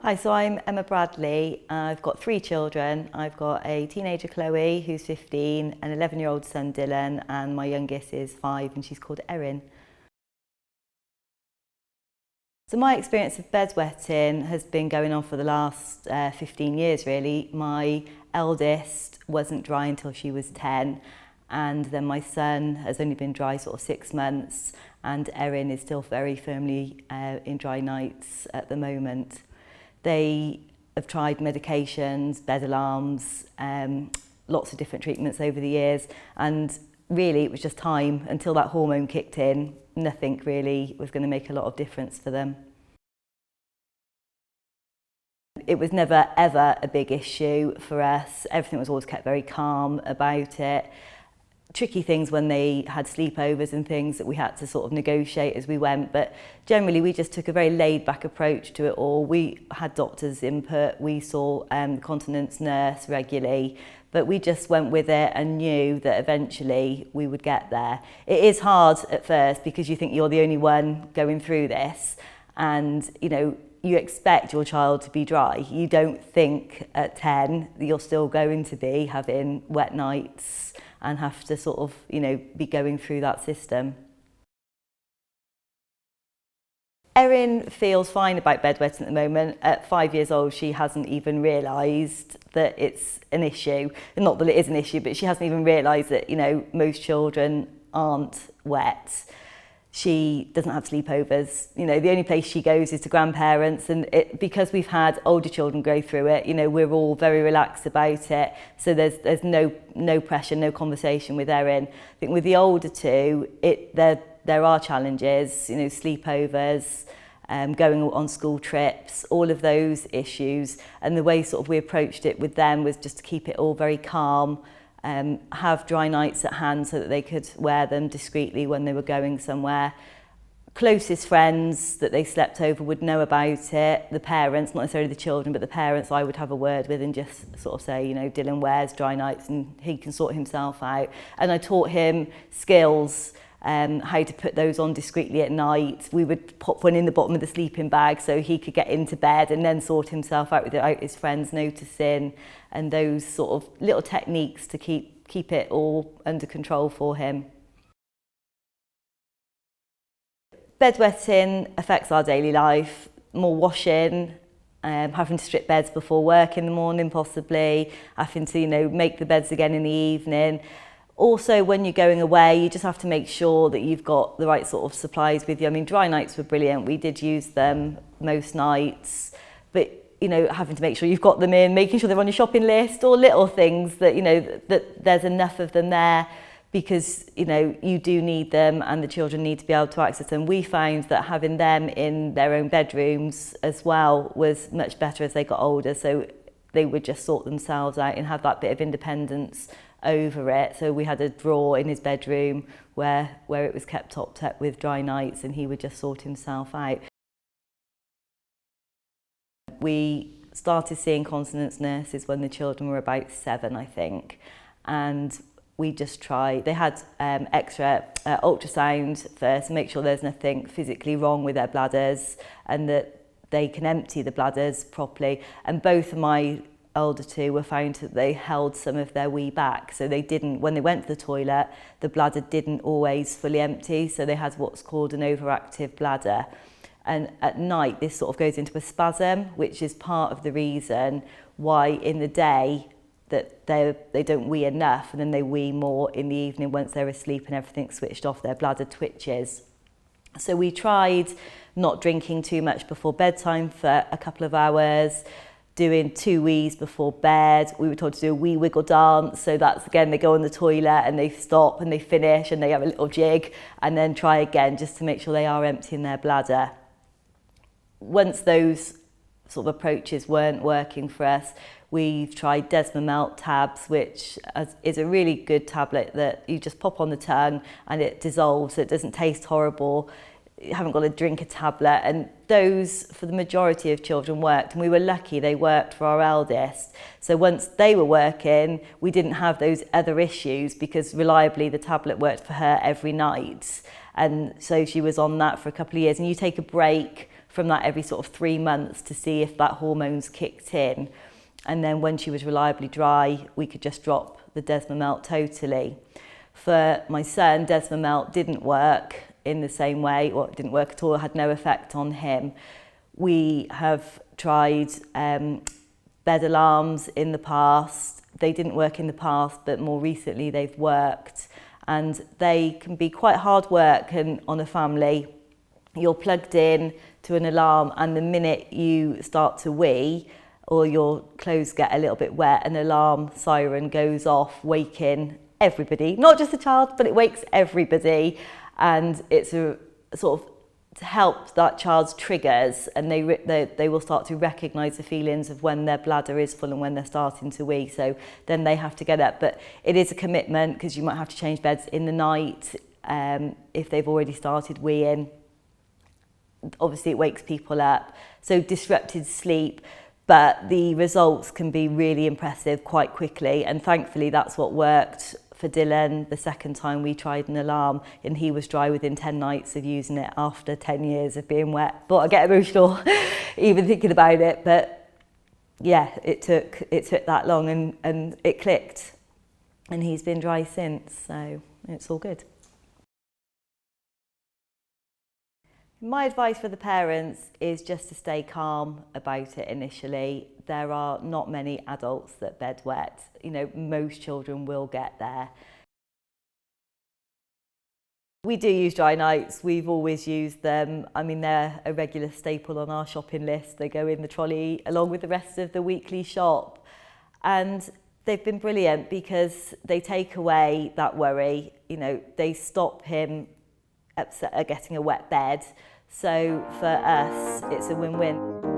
Hi, so I'm Emma Bradley. I've got 3 children. I've got a teenager, Chloe, who's 15, an 11-year-old son, Dylan, and my youngest is 5 and she's called Erin. So my experience of bedwetting has been going on for the last 15 years really. My eldest wasn't dry until she was 10, and then my son has only been dry sort of 6 months, and Erin is still very firmly in Drynites at the moment. They have tried medications, bed alarms, lots of different treatments over the years, and really it was just time until that hormone kicked in. Nothing really was going to make a lot of difference for them. It was never ever a big issue for us. Everything was always kept very calm about it. Tricky things when they had sleepovers and things that we had to sort of negotiate as we went, but generally we just took a very laid-back approach to it all. We had doctors' input, we saw the continence nurse regularly, but we just went with it and knew that eventually we would get there. It is hard at first because you think you're the only one going through this, and you expect your child to be dry. You don't think at 10 that you're still going to be having wet nights and have to sort of, be going through that system. Erin feels fine about bedwetting at the moment. At 5 years old, she hasn't even realised that it's an issue. Not that it is an issue, but she hasn't even realised that, most children aren't wet. She doesn't have sleepovers. The only place she goes is to grandparents, and because we've had older children go through it, we're all very relaxed about it. So there's no pressure, no conversation with Erin. I think with the older two, there are challenges, sleepovers, going on school trips, all of those issues. And the way sort of we approached it with them was just to keep it all very calm. Have Drynites at hand so that they could wear them discreetly when they were going somewhere. Closest friends that they slept over would know about it. The parents, not necessarily the children, but the parents I would have a word with and just sort of say, Dylan wears Drynites and he can sort himself out. And I taught him skills, how to put those on discreetly at night. We would pop one in the bottom of the sleeping bag so he could get into bed and then sort himself out without his friends noticing, and those sort of little techniques to keep it all under control for him. Bedwetting affects our daily life. More washing, having to strip beds before work in the morning possibly, having to make the beds again in the evening. Also, when you're going away, you just have to make sure that you've got the right sort of supplies with you. I mean, Drynites were brilliant. We did use them most nights, but having to make sure you've got them in, making sure they're on your shopping list, or little things that that there's enough of them there, because you do need them and the children need to be able to access them. We found that having them in their own bedrooms as well was much better as they got older, so they would just sort themselves out and have that bit of independence over it. So we had a drawer in his bedroom where it was kept topped up with Drynites, and he would just sort himself out. We started seeing continence nurses when the children were about 7, I think, and we just tried. They had extra ultrasound first to make sure there's nothing physically wrong with their bladders and that they can empty the bladders properly. And both of my older two were found that they held some of their wee back, so they didn't, when they went to the toilet, the bladder didn't always fully empty, so they had what's called an overactive bladder. And at night this sort of goes into a spasm, which is part of the reason why in the day that they don't wee enough, and then they wee more in the evening once they're asleep and everything's switched off, their bladder twitches. So we tried not drinking too much before bedtime for a couple of hours, doing 2 wees before bed. We were told to do a wee wiggle dance, so that's again, they go in the toilet and they stop and they finish and they have a little jig and then try again just to make sure they are emptying their bladder. Once those sort of approaches weren't working for us, we've tried Desmomelt tabs, which is a really good tablet that you just pop on the tongue and it dissolves, so it doesn't taste horrible. You haven't got to drink a tablet, and those for the majority of children worked, and we were lucky they worked for our eldest. So once they were working, we didn't have those other issues because reliably the tablet worked for her every night, and so she was on that for a couple of years. And you take a break from that every sort of 3 months to see if that hormone's kicked in. And then when she was reliably dry, we could just drop the Desmomelt totally. For my son, Desmomelt didn't work in the same way, or it didn't work at all, had no effect on him. We have tried bed alarms in the past. They didn't work in the past, but more recently they've worked. And they can be quite hard work on a family. You're plugged in to an alarm, and the minute you start to wee or your clothes get a little bit wet, an alarm siren goes off, waking everybody, not just the child, but it wakes everybody. And it's a sort of to help that child's triggers, and they will start to recognise the feelings of when their bladder is full and when they're starting to wee. So then they have to get up, but it is a commitment because you might have to change beds in the night if they've already started weeing. Obviously it wakes people up, so disrupted sleep, but the results can be really impressive quite quickly, and thankfully that's what worked for Dylan the second time we tried an alarm, and he was dry within 10 nights of using it after 10 years of being wet. But I get emotional even thinking about it, but yeah, it took that long and it clicked, and he's been dry since, so it's all good. My advice for the parents is just to stay calm about it initially. There are not many adults that bedwet. You know, most children will get there. We do use Drynites. We've always used them. I mean, they're a regular staple on our shopping list. They go in the trolley along with the rest of the weekly shop. And they've been brilliant because they take away that worry. You know, they stop him upset at getting a wet bed. So for us, it's a win-win.